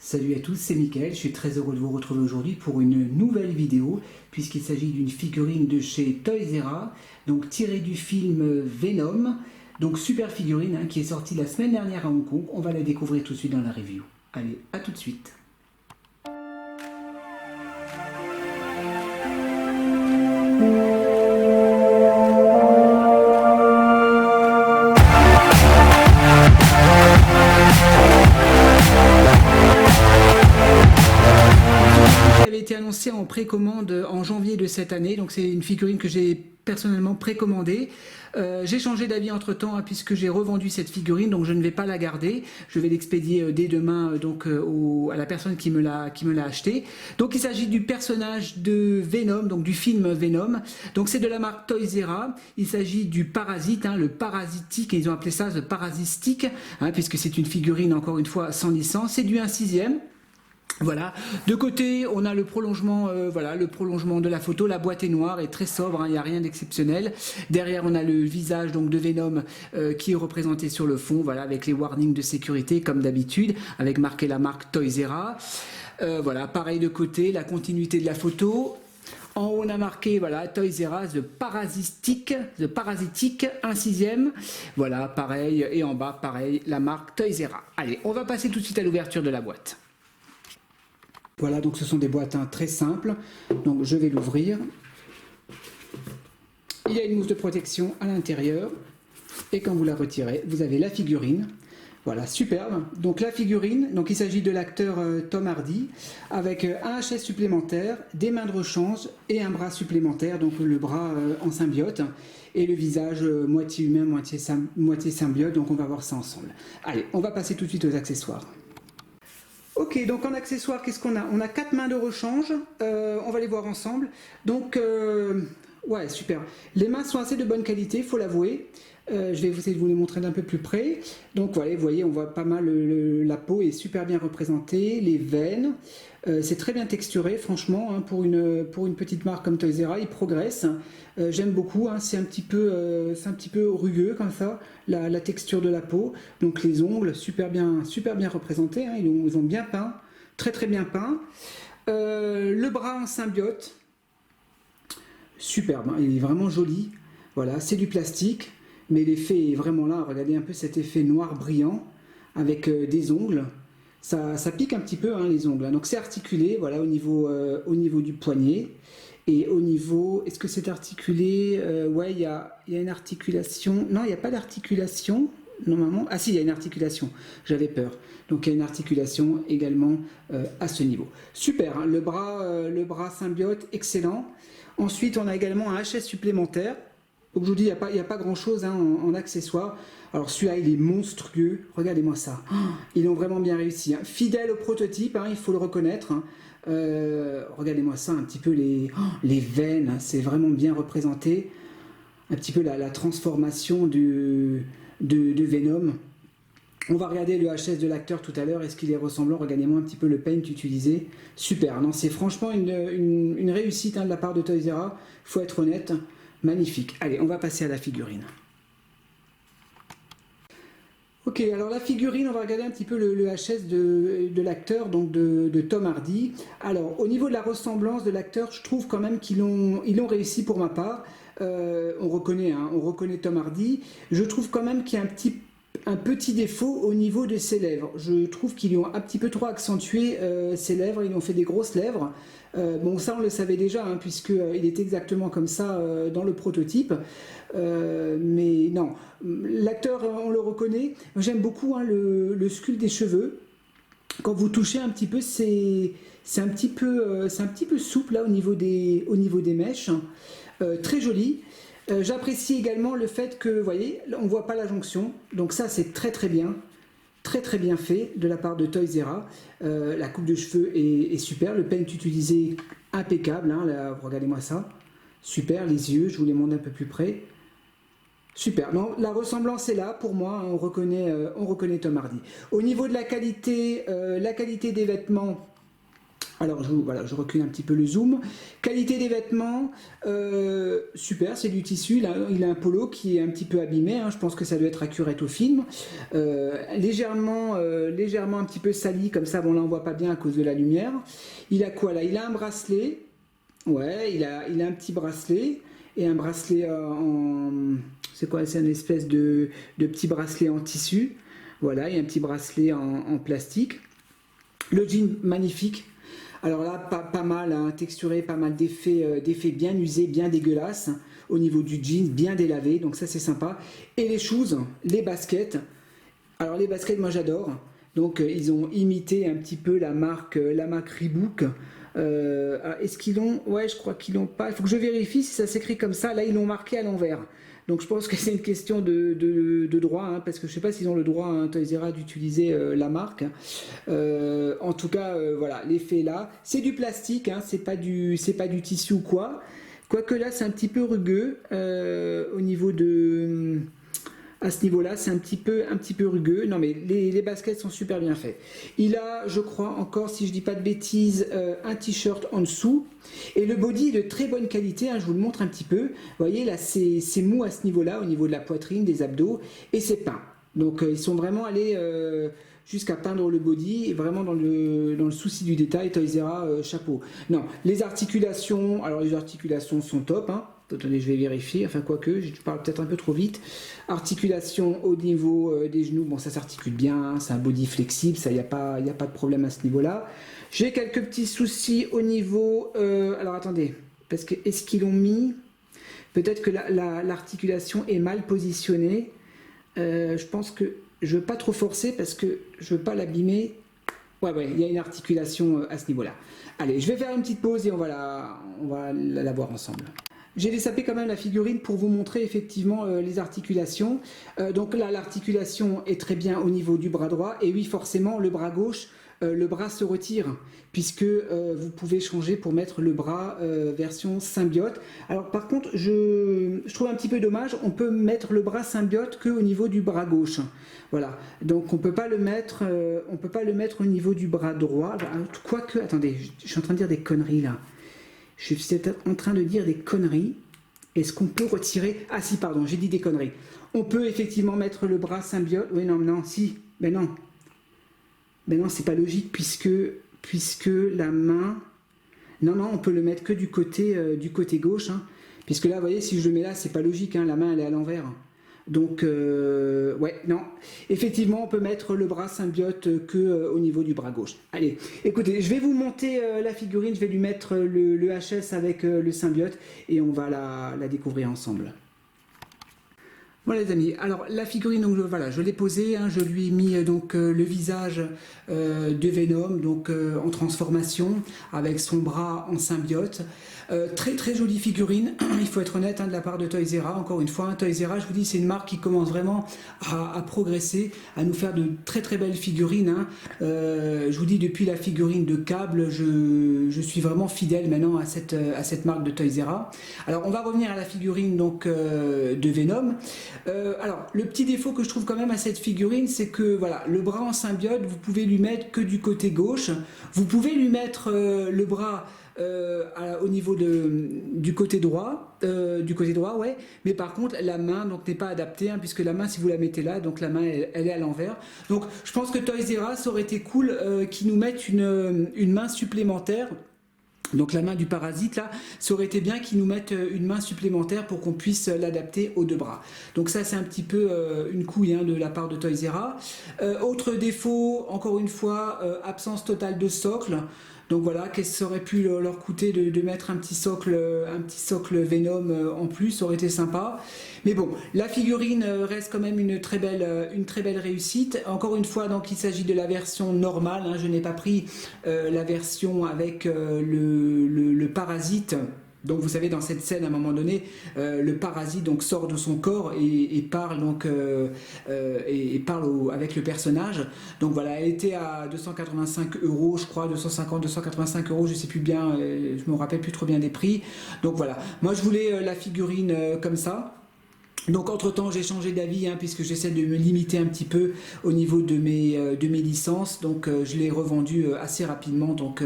Salut à tous, c'est Mickaël, je suis très heureux de vous retrouver aujourd'hui pour une nouvelle vidéo puisqu'il s'agit d'une figurine de chez Toys R Us, donc tirée du film Venom, donc super figurine qui est sortie la semaine dernière à Hong Kong. On va la découvrir tout de suite dans la review. Allez, à tout de suite. Été annoncé en précommande en janvier de cette année, donc c'est une figurine que j'ai personnellement précommandée. J'ai changé d'avis entre temps puisque j'ai revendu cette figurine, donc je ne vais pas la garder, je vais l'expédier dès demain à la personne qui me l'a acheté. Donc il s'agit du personnage de Venom, donc du film Venom, donc c'est de la marque Toys R Us. Il s'agit du parasite, le parasitique, et ils ont appelé ça le parasistique, puisque c'est une figurine encore une fois sans licence. C'est du 1/6. Voilà, de côté on a le prolongement, le prolongement de la photo. La boîte est noire et très sobre, il n'y a rien d'exceptionnel. Derrière on a le visage donc de Venom qui est représenté sur le fond, voilà, avec les warnings de sécurité comme d'habitude, avec marqué la marque Toys R Us. Voilà, pareil de côté, la continuité de la photo. En haut on a marqué voilà Toys R Us, the parasitique 1/6. Voilà, pareil, et en bas pareil la marque Toys R Us. Allez, on va passer tout de suite à l'ouverture de la boîte. Voilà, donc ce sont des boîtes très simples, donc je vais l'ouvrir. Il y a une mousse de protection à l'intérieur, et quand vous la retirez, vous avez la figurine. Voilà, superbe. Donc la figurine, donc il s'agit de l'acteur Tom Hardy, avec un HS supplémentaire, des mains de rechange et un bras supplémentaire, donc le bras en symbiote, et le visage moitié humain, moitié symbiote, donc on va voir ça ensemble. Allez, on va passer tout de suite aux accessoires. Ok, donc en accessoire, qu'est-ce qu'on a? On a 4 mains de rechange, on va les voir ensemble. Donc, ouais, super. Les mains sont assez de bonne qualité, il faut l'avouer. Je vais essayer de vous les montrer d'un peu plus près. Donc voilà, vous voyez, on voit pas mal, la peau est super bien représentée, les veines. C'est très bien texturé, franchement, pour une petite marque comme Toys R Us, il progresse. J'aime beaucoup, c'est un petit peu rugueux comme ça, la texture de la peau. Donc les ongles, super bien représentés, ils ont bien peint, très très bien peint. Le bras en symbiote, superbe, il est vraiment joli. Voilà, c'est du plastique, mais l'effet est vraiment là. Regardez un peu cet effet noir brillant avec des ongles. Ça pique un petit peu les ongles. Donc c'est articulé, voilà, au niveau du poignet. Et au niveau, est-ce que c'est articulé? Ouais, il y a une articulation. Non, il n'y a pas d'articulation, normalement. Ah si, il y a une articulation, j'avais peur. Donc il y a une articulation également à ce niveau. Super, le bras symbiote, excellent. Ensuite, on a également un HS supplémentaire. Donc je vous dis, il n'y a pas grand chose en accessoires. Alors celui-là, il est monstrueux. Regardez-moi ça. Ils l'ont vraiment bien réussi. Fidèle au prototype, il faut le reconnaître. Regardez-moi ça, un petit peu les veines. C'est vraiment bien représenté. Un petit peu la transformation de Venom. On va regarder le HS de l'acteur tout à l'heure. Est-ce qu'il est ressemblant? Regardez-moi un petit peu le paint utilisé. Super. Non, c'est franchement une réussite de la part de Toys R Us. Il faut être honnête. Magnifique. Allez, on va passer à la figurine. Ok, alors la figurine, on va regarder un petit peu le HS de l'acteur, donc de Tom Hardy. Alors, au niveau de la ressemblance de l'acteur, je trouve quand même qu'ils l'ont réussi pour ma part. On reconnaît Tom Hardy. Je trouve quand même qu'il y a un petit défaut au niveau de ses lèvres. Je trouve qu'ils ont un petit peu trop accentué ses lèvres, ils ont fait des grosses lèvres. Bon, ça on le savait déjà, puisqu'il est exactement comme ça dans le prototype. Mais non, l'acteur, on le reconnaît. J'aime beaucoup le sculpte des cheveux. Quand vous touchez un petit peu, c'est un petit peu souple là, au niveau des mèches. Très joli. J'apprécie également le fait que, vous voyez, on ne voit pas la jonction. Donc ça, c'est très très bien. Très très bien fait de la part de Toys R Us. La coupe de cheveux est super. Le paint utilisé, impeccable. Regardez-moi ça. Super, les yeux, je vous les montre un peu plus près. Super. Non, la ressemblance est là pour moi. On reconnaît Tom Hardy. Au niveau de la qualité des vêtements, Alors voilà, je recule un petit peu le zoom. Qualité des vêtements, super, c'est du tissu. Il a un polo qui est un petit peu abîmé, hein, je pense que ça doit être accurate au film. Légèrement un petit peu sali, comme ça, bon là on voit pas bien à cause de la lumière. Il a quoi là? Il a un bracelet, ouais, il a un petit bracelet, et un bracelet c'est quoi? C'est une espèce de petit bracelet en tissu. Voilà, il y a un petit bracelet en plastique. Le jean magnifique. Alors là, pas mal, hein, texturé, pas mal d'effets bien usés, bien dégueulasses. Au niveau du jean, bien délavé, donc ça c'est sympa. Et les shoes, les baskets. Alors les baskets, moi j'adore. Donc ils ont imité un petit peu la marque Reebok. Est-ce qu'ils l'ont? Ouais, je crois qu'ils l'ont pas. Il faut que je vérifie si ça s'écrit comme ça. Là, ils l'ont marqué à l'envers. Donc je pense que c'est une question de droit, hein, parce que je ne sais pas s'ils ont le droit, hein, Toys R Us, d'utiliser la marque. En tout cas, voilà, l'effet là. C'est du plastique, hein, c'est pas du tissu ou quoi. Quoique là, c'est un petit peu rugueux au niveau de... À ce niveau-là, c'est un petit peu rugueux. Non, mais les baskets sont super bien faites. Il a, je crois, encore, si je dis pas de bêtises, un t-shirt en dessous. Et le body est de très bonne qualité, hein, je vous le montre un petit peu. Vous voyez, là, c'est mou à ce niveau-là, au niveau de la poitrine, des abdos, et c'est peint. Donc, ils sont vraiment allés jusqu'à peindre le body, vraiment dans le souci du détail. Toys R Us, chapeau. Non, les articulations, alors les articulations sont top, hein. Attendez, je vais vérifier, enfin quoique, je parle peut-être un peu trop vite. Articulation au niveau des genoux, bon ça s'articule bien, hein, c'est un body flexible, ça, il n'y a pas de problème à ce niveau-là. J'ai quelques petits soucis au niveau... alors attendez, parce que est-ce qu'ils l'ont mis? Peut-être que l'articulation est mal positionnée. Je pense que je ne veux pas trop forcer parce que je ne veux pas l'abîmer. Ouais, il y a une articulation à ce niveau-là. Allez, je vais faire une petite pause et on va la voir ensemble. J'ai désapé quand même la figurine pour vous montrer effectivement les articulations. Donc là, l'articulation est très bien au niveau du bras droit. Et oui, forcément, le bras gauche, le bras se retire, puisque vous pouvez changer pour mettre le bras version symbiote. Alors par contre, je trouve un petit peu dommage, on peut mettre le bras symbiote qu'au niveau du bras gauche. Voilà, donc on peut pas le mettre au niveau du bras droit. Quoique, attendez, je suis en train de dire des conneries là. Je suis en train de dire des conneries. Est-ce qu'on peut retirer... Ah si, pardon, j'ai dit des conneries. On peut effectivement mettre le bras symbiote. Oui, non, si. Ben non. Ben non, c'est pas logique puisque la main... Non, on peut le mettre que du côté gauche. Hein, puisque là, vous voyez, si je le mets là, c'est pas logique. Hein, la main, elle est à l'envers. Donc, ouais, non. Effectivement, on peut mettre le bras symbiote que au niveau du bras gauche. Allez, écoutez, je vais vous monter la figurine, je vais lui mettre le HS avec le symbiote et on va la découvrir ensemble. Voilà les amis, alors la figurine, donc voilà, je l'ai posée, hein, je lui ai mis donc le visage de Venom, donc en transformation, avec son bras en symbiote. Très jolie figurine, il faut être honnête, hein, de la part de Toys R Us, encore une fois, hein, Toys R Us, je vous dis, c'est une marque qui commence vraiment à progresser, à nous faire de très belles figurines. Hein. Je vous dis, depuis la figurine de câble, je suis vraiment fidèle maintenant à cette marque de Toys R Us. Alors on va revenir à la figurine donc de Venom. Alors le petit défaut que je trouve quand même à cette figurine, c'est que voilà, le bras en symbiote, vous pouvez lui mettre que du côté gauche, vous pouvez lui mettre le bras au niveau du côté droit, ouais, mais par contre la main donc n'est pas adaptée, hein, puisque la main, si vous la mettez là, donc la main elle est à l'envers. Donc je pense que Toys R Us, ça aurait été cool qu'ils nous mettent une main supplémentaire. Donc la main du parasite là, ça aurait été bien qu'ils nous mettent une main supplémentaire pour qu'on puisse l'adapter aux deux bras. Donc ça c'est un petit peu une couille, hein, de la part de Toys R Us. Autre défaut, encore une fois, absence totale de socle. Donc voilà, qu'est-ce que ça aurait pu leur coûter de mettre un petit socle Venom en plus, ça aurait été sympa. Mais bon, la figurine reste quand même une très belle réussite. Encore une fois, donc il s'agit de la version normale, hein, je n'ai pas pris la version avec le parasite. Donc vous savez, dans cette scène, à un moment donné, le parasite donc sort de son corps et parle donc avec le personnage. Donc voilà, elle était à 285 €, je crois, 250, 285 €, je sais plus bien, je me rappelle plus trop bien des prix. Donc voilà, moi je voulais la figurine comme ça. Donc entre-temps j'ai changé d'avis hein, puisque j'essaie de me limiter un petit peu au niveau de mes licences. Donc je l'ai revendu assez rapidement donc,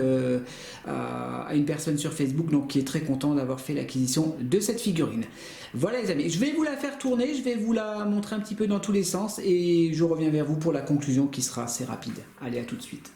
à une personne sur Facebook donc, qui est très content d'avoir fait l'acquisition de cette figurine. Voilà les amis, je vais vous la faire tourner, je vais vous la montrer un petit peu dans tous les sens et je reviens vers vous pour la conclusion qui sera assez rapide. Allez, à tout de suite.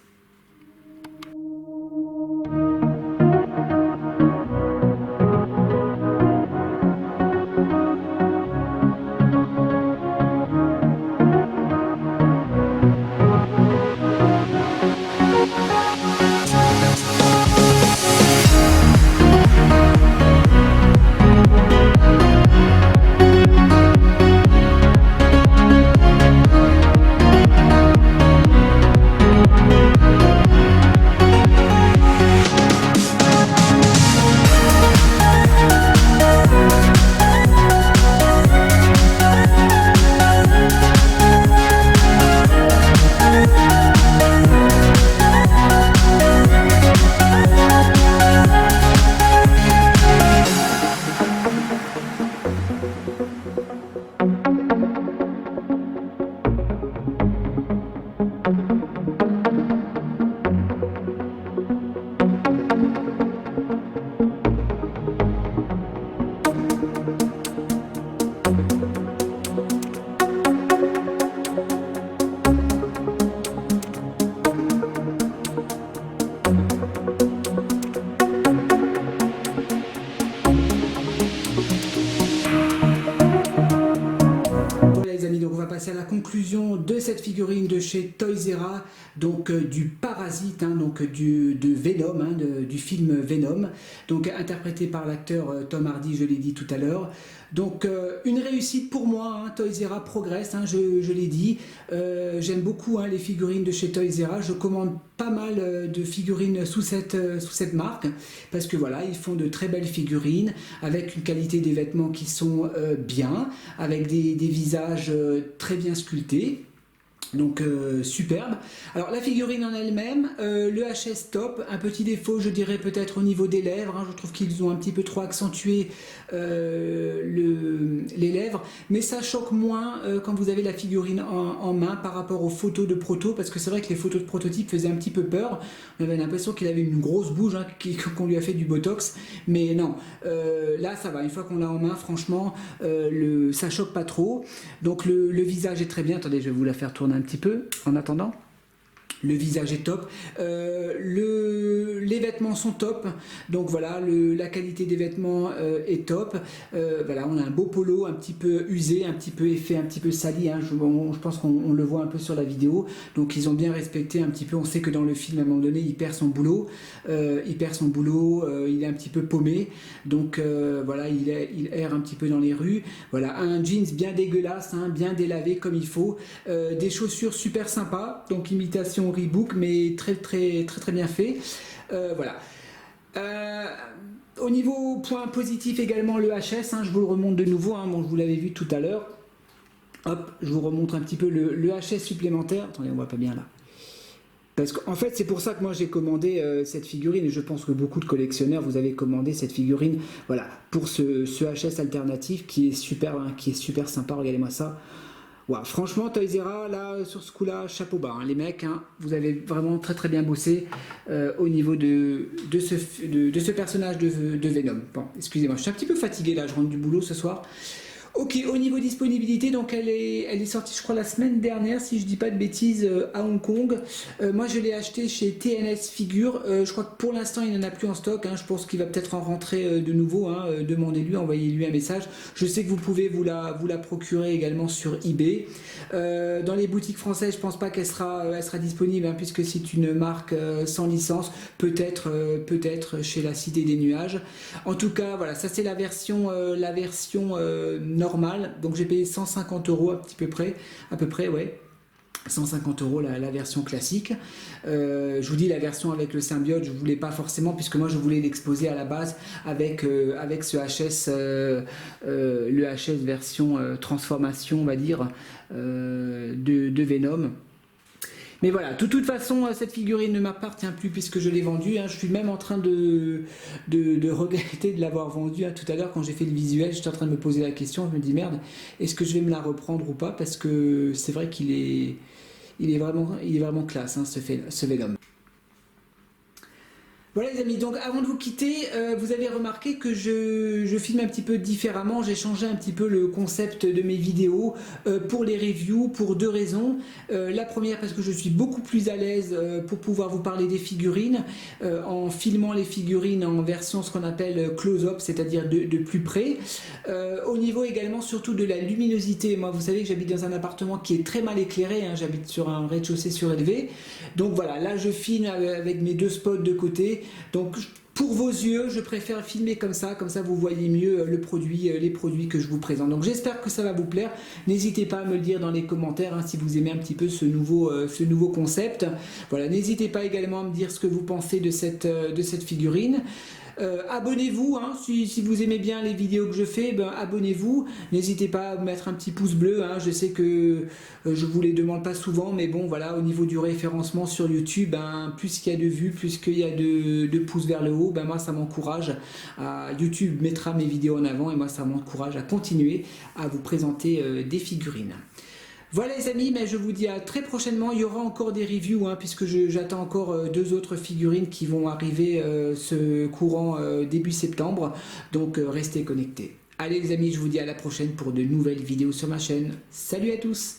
Passer à la conclusion de cette figurine de chez Toys R Us, donc du Parasite, hein, donc de Venom, hein, du film Venom, donc interprété par l'acteur Tom Hardy, je l'ai dit tout à l'heure. Donc une réussite pour moi, hein, Toys R Us progresse, hein, je l'ai dit. J'aime beaucoup hein, les figurines de chez Toys R Us, je commande pas mal de figurines sous cette marque, parce que voilà, ils font de très belles figurines, avec une qualité des vêtements qui sont bien, avec des visages très bien sculptés. Donc superbe. Alors la figurine en elle-même, le HS top, un petit défaut je dirais peut-être au niveau des lèvres, hein, je trouve qu'ils ont un petit peu trop accentué les lèvres, mais ça choque moins quand vous avez la figurine en main par rapport aux photos de proto, parce que c'est vrai que les photos de prototype faisaient un petit peu peur, on avait l'impression qu'il avait une grosse bouche, hein, qu'on lui a fait du botox, mais non, là ça va, une fois qu'on l'a en main, franchement, ça choque pas trop, donc le visage est très bien, attendez je vais vous la faire tourner un petit peu en attendant. Le visage est top, les vêtements sont top, donc voilà, la qualité des vêtements est top, voilà, on a un beau polo un petit peu usé, un petit peu effet, un petit peu sali, hein, je pense qu'on le voit un peu sur la vidéo, donc ils ont bien respecté un petit peu, on sait que dans le film à un moment donné il perd son boulot, il est un petit peu paumé, donc voilà, il erre un petit peu dans les rues, voilà, un jeans bien dégueulasse, hein, bien délavé comme il faut, des chaussures super sympas, donc imitation Reebok, mais très bien fait. Voilà. Au niveau point positif également, le HS, hein, je vous le remonte de nouveau, hein, bon, je vous l'avais vu tout à l'heure. Hop, je vous remontre un petit peu le HS supplémentaire. Attendez, on voit pas bien là. Parce qu'en fait, c'est pour ça que moi j'ai commandé cette figurine, et je pense que beaucoup de collectionneurs, vous avez commandé cette figurine, voilà, pour ce HS alternatif qui est super, hein, qui est super sympa, regardez-moi ça. Wow, franchement, Toys R Us, là, sur ce coup-là, chapeau bas, hein, les mecs, hein, vous avez vraiment très bien bossé au niveau de ce personnage de Venom. Bon, excusez-moi, je suis un petit peu fatigué là, je rentre du boulot ce soir. Ok, au niveau disponibilité, donc elle est sortie je crois la semaine dernière, si je dis pas de bêtises, à Hong Kong. Moi je l'ai acheté chez TNS Figure, je crois que pour l'instant il n'en a plus en stock, hein. Je pense qu'il va peut-être en rentrer de nouveau, hein. Demandez-lui, envoyez-lui un message. Je sais que vous pouvez vous la procurer également sur eBay. Dans les boutiques françaises, je pense pas qu'elle sera disponible, hein, puisque c'est une marque sans licence, peut-être chez la Cité des Nuages. En tout cas, voilà, ça c'est la version normale, donc j'ai payé 150 € à peu près, ouais. 150 € la version classique. Je vous dis la version avec le symbiote, je ne voulais pas forcément, puisque moi je voulais l'exposer à la base avec ce HS, le HS version transformation, on va dire, de Venom. Mais voilà, de toute façon, cette figurine ne m'appartient plus puisque je l'ai vendue, hein. Je suis même en train de regretter de l'avoir vendue, hein. Tout à l'heure, quand j'ai fait le visuel, j'étais en train de me poser la question. Je me dis merde, est-ce que je vais me la reprendre ou pas? Parce que c'est vrai il est vraiment classe, hein, ce Venom. Voilà les amis, donc avant de vous quitter, vous avez remarqué que je filme un petit peu différemment, j'ai changé un petit peu le concept de mes vidéos pour les reviews pour deux raisons. La première parce que je suis beaucoup plus à l'aise pour pouvoir vous parler des figurines en filmant les figurines en version ce qu'on appelle close-up, c'est-à-dire de plus près. Au niveau également surtout de la luminosité, moi vous savez que j'habite dans un appartement qui est très mal éclairé, hein, j'habite sur un rez-de-chaussée surélevé, donc voilà, là je filme avec mes deux spots de côté. Donc pour vos yeux, je préfère filmer comme ça vous voyez mieux le produit, les produits que je vous présente. Donc j'espère que ça va vous plaire. N'hésitez pas à me le dire dans les commentaires hein, si vous aimez un petit peu ce nouveau concept. Voilà, n'hésitez pas également à me dire ce que vous pensez de cette figurine. Abonnez-vous, hein, si vous aimez bien les vidéos que je fais, ben, abonnez-vous. N'hésitez pas à mettre un petit pouce bleu, hein, je sais que je vous les demande pas souvent, mais bon voilà, au niveau du référencement sur YouTube, ben, plus qu'il y a de vues, plus qu'il y a de pouces vers le haut, ben, moi ça m'encourage. YouTube mettra mes vidéos en avant et moi ça m'encourage à continuer à vous présenter des figurines. Voilà les amis, mais je vous dis à très prochainement. Il y aura encore des reviews hein, puisque j'attends encore deux autres figurines qui vont arriver ce courant début septembre. Donc restez connectés. Allez les amis, je vous dis à la prochaine pour de nouvelles vidéos sur ma chaîne. Salut à tous!